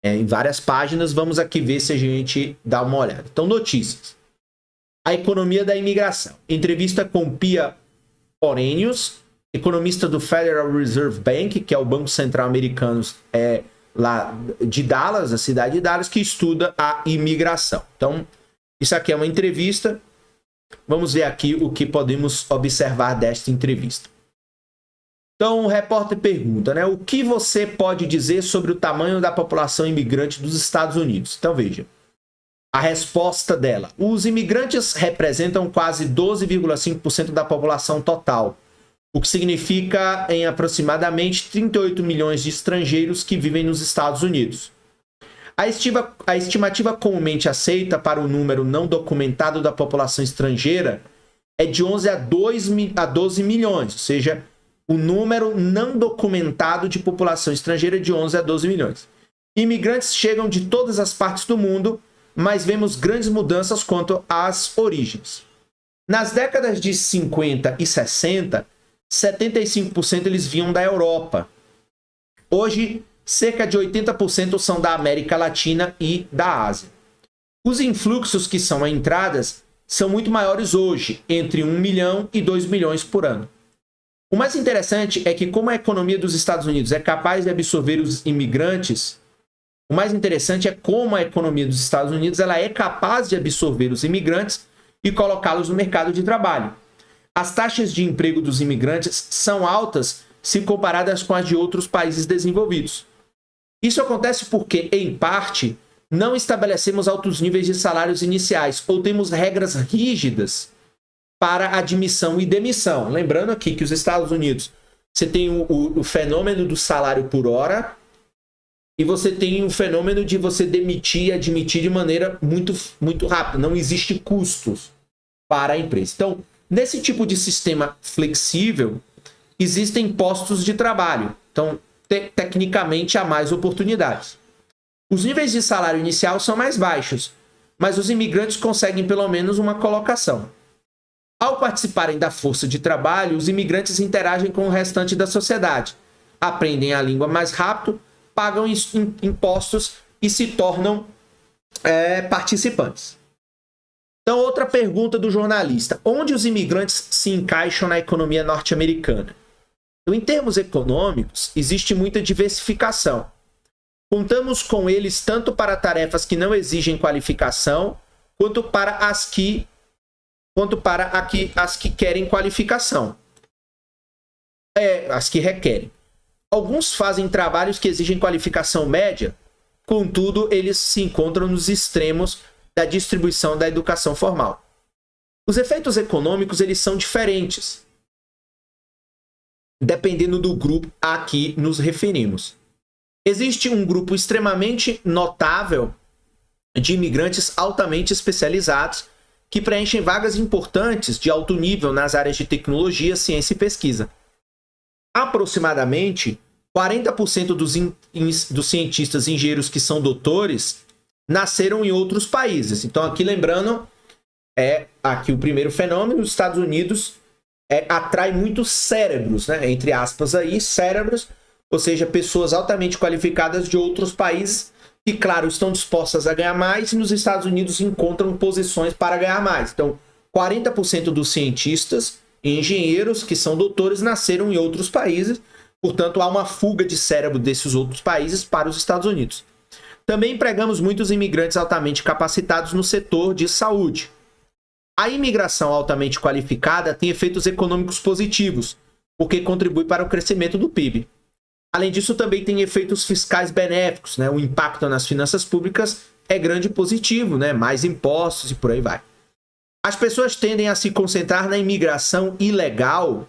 em várias páginas. Vamos aqui ver se a gente dá uma olhada. Então, notícias. A economia da imigração. Entrevista com Pia Orenius, economista do Federal Reserve Bank, que é o Banco Central Americano lá de Dallas, a cidade de Dallas, que estuda a imigração. Então, isso aqui é uma entrevista. Vamos ver aqui o que podemos observar desta entrevista. Então, o repórter pergunta, né? O que você pode dizer sobre o tamanho da população imigrante dos Estados Unidos? Então, veja. A resposta dela. Os imigrantes representam quase 12,5% da população total, o que significa em aproximadamente 38 milhões de estrangeiros que vivem nos Estados Unidos. A estimativa comumente aceita para o número não documentado da população estrangeira é de 11 a 12 milhões, ou seja, o número não documentado de população estrangeira é de 11 a 12 milhões. Imigrantes chegam de todas as partes do mundo, mas vemos grandes mudanças quanto às origens. Nas décadas de 50 e 60, 75% eles vinham da Europa. Hoje, cerca de 80% são da América Latina e da Ásia. Os influxos que são entradas são muito maiores hoje, entre 1 milhão e 2 milhões por ano. O mais interessante é que, como a economia dos Estados Unidos é capaz de absorver os imigrantes, o mais interessante é como a economia dos Estados Unidos ela é capaz de absorver os imigrantes e colocá-los no mercado de trabalho. As taxas de emprego dos imigrantes são altas se comparadas com as de outros países desenvolvidos. Isso acontece porque, em parte, não estabelecemos altos níveis de salários iniciais ou temos regras rígidas para admissão e demissão. Lembrando aqui que os Estados Unidos, você tem o fenômeno do salário por hora e você tem o fenômeno de você demitir e admitir de maneira muito rápida. Não existe custos para a empresa. Então, nesse tipo de sistema flexível, existem postos de trabalho. Então, tecnicamente, há mais oportunidades. Os níveis de salário inicial são mais baixos, mas os imigrantes conseguem pelo menos uma colocação. Ao participarem da força de trabalho, os imigrantes interagem com o restante da sociedade, aprendem a língua mais rápido, pagam impostos e se tornam participantes. Então, outra pergunta do jornalista. Onde os imigrantes se encaixam na economia norte-americana? Então, em termos econômicos, existe muita diversificação. Contamos com eles tanto para tarefas que não exigem qualificação, quanto para as que querem qualificação. As que requerem. Alguns fazem trabalhos que exigem qualificação média, contudo, eles se encontram nos extremos da distribuição da educação formal. Os efeitos econômicos eles são diferentes, dependendo do grupo a que nos referimos. Existe um grupo extremamente notável de imigrantes altamente especializados que preenchem vagas importantes de alto nível nas áreas de tecnologia, ciência e pesquisa. Aproximadamente 40% dos cientistas e engenheiros que são doutores nasceram em outros países. Então, aqui lembrando, aqui o primeiro fenômeno, os Estados Unidos atrai muitos cérebros, né? Entre aspas aí, cérebros, ou seja, pessoas altamente qualificadas de outros países que, claro, estão dispostas a ganhar mais e nos Estados Unidos encontram posições para ganhar mais. Então, 40% dos cientistas e engenheiros que são doutores nasceram em outros países, portanto, há uma fuga de cérebro desses outros países para os Estados Unidos. Também empregamos muitos imigrantes altamente capacitados no setor de saúde. A imigração altamente qualificada tem efeitos econômicos positivos, porque contribui para o crescimento do PIB. Além disso, também tem efeitos fiscais benéficos, né? O impacto nas finanças públicas é grande e positivo, né? Mais impostos e por aí vai. As pessoas tendem a se concentrar na imigração ilegal.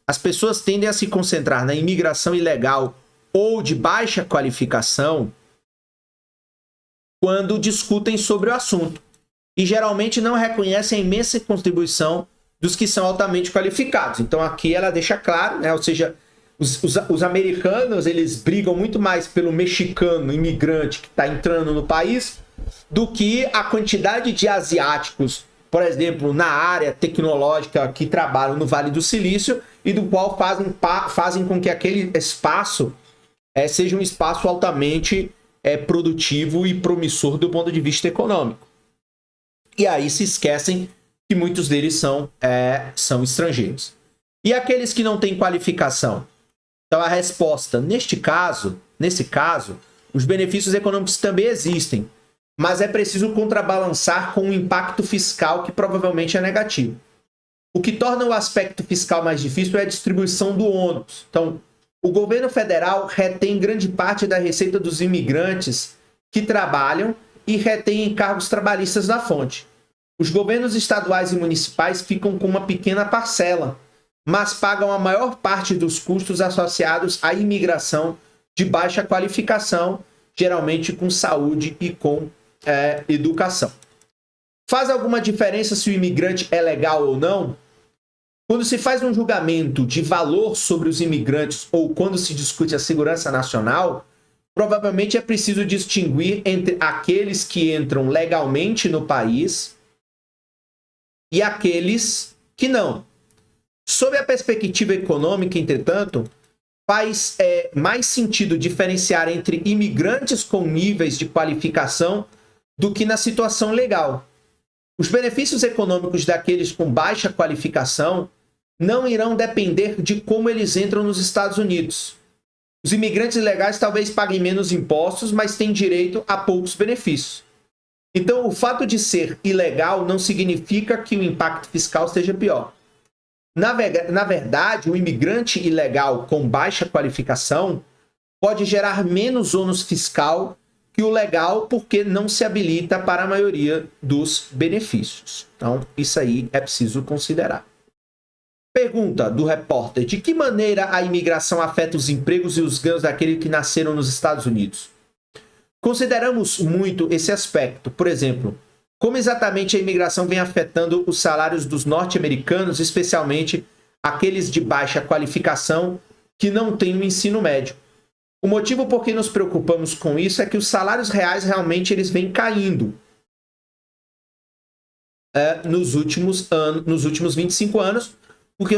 As pessoas tendem a se concentrar na imigração ilegal ou de baixa qualificação quando discutem sobre o assunto. E geralmente não reconhecem a imensa contribuição dos que são altamente qualificados. Então aqui ela deixa claro, né? Ou seja, os americanos eles brigam muito mais pelo mexicano imigrante que está entrando no país do que a quantidade de asiáticos, por exemplo, na área tecnológica que trabalham no Vale do Silício e do qual fazem com que aquele espaço seja um espaço altamente produtivo e promissor do ponto de vista econômico. E aí se esquecem que muitos deles são estrangeiros. E aqueles que não têm qualificação? Então a resposta, nesse caso, os benefícios econômicos também existem, mas é preciso contrabalançar com um impacto fiscal que provavelmente é negativo. O que torna o aspecto fiscal mais difícil é a distribuição do ônus. Então, o governo federal retém grande parte da receita dos imigrantes que trabalham e retém encargos trabalhistas na fonte. Os governos estaduais e municipais ficam com uma pequena parcela, mas pagam a maior parte dos custos associados à imigração de baixa qualificação, geralmente com saúde e com educação. Faz alguma diferença se o imigrante é legal ou não? Quando se faz um julgamento de valor sobre os imigrantes ou quando se discute a segurança nacional, provavelmente é preciso distinguir entre aqueles que entram legalmente no país e aqueles que não. Sob a perspectiva econômica, entretanto, faz mais sentido diferenciar entre imigrantes com níveis de qualificação do que na situação legal. Os benefícios econômicos daqueles com baixa qualificação não irão depender de como eles entram nos Estados Unidos. Os imigrantes ilegais talvez paguem menos impostos, mas têm direito a poucos benefícios. Então, o fato de ser ilegal não significa que o impacto fiscal seja pior. Na verdade, o imigrante ilegal com baixa qualificação pode gerar menos ônus fiscal que o legal porque não se habilita para a maioria dos benefícios. Então, isso aí é preciso considerar. Pergunta do repórter: de que maneira a imigração afeta os empregos e os ganhos daqueles que nasceram nos Estados Unidos? Consideramos muito esse aspecto. Por exemplo, como exatamente a imigração vem afetando os salários dos norte-americanos, especialmente aqueles de baixa qualificação que não têm o ensino médio. O motivo por que nos preocupamos com isso é que os salários reais realmente eles vêm caindo nos últimos 25 anos, porque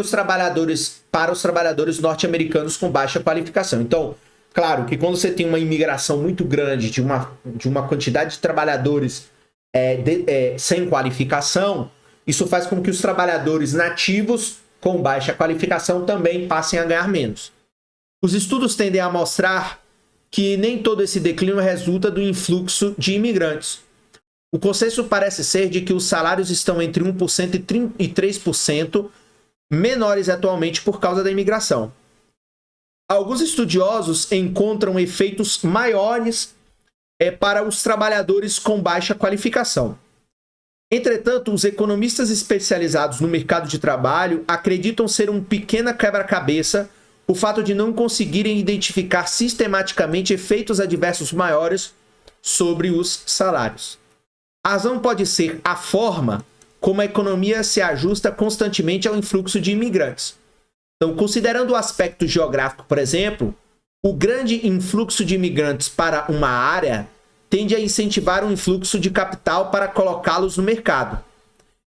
para os trabalhadores norte-americanos com baixa qualificação. Então, claro que quando você tem uma imigração muito grande de uma quantidade de trabalhadores sem qualificação, isso faz com que os trabalhadores nativos com baixa qualificação também passem a ganhar menos. Os estudos tendem a mostrar que nem todo esse declínio resulta do influxo de imigrantes. O consenso parece ser de que os salários estão entre 1% e 3% menores atualmente por causa da imigração. Alguns estudiosos encontram efeitos maiores para os trabalhadores com baixa qualificação. Entretanto, os economistas especializados no mercado de trabalho acreditam ser um pequeno quebra-cabeça o fato de não conseguirem identificar sistematicamente efeitos adversos maiores sobre os salários. A razão pode ser a forma como a economia se ajusta constantemente ao influxo de imigrantes. Então, considerando o aspecto geográfico, por exemplo, o grande influxo de imigrantes para uma área tende a incentivar um influxo de capital para colocá-los no mercado.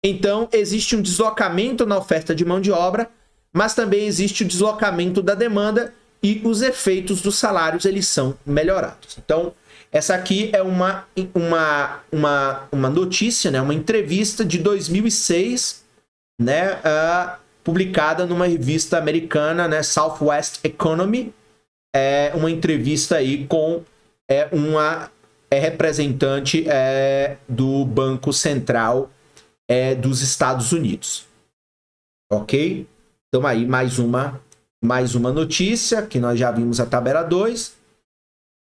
Então, existe um deslocamento na oferta de mão de obra, mas também existe o deslocamento da demanda e os efeitos dos salários eles são melhorados. Então, essa aqui é uma notícia, né, uma entrevista de 2006, né, publicada numa revista americana, né, Southwest Economy, uma entrevista aí com uma representante do Banco Central dos Estados Unidos. Ok? Então aí mais uma notícia, que nós já vimos a tabela 2.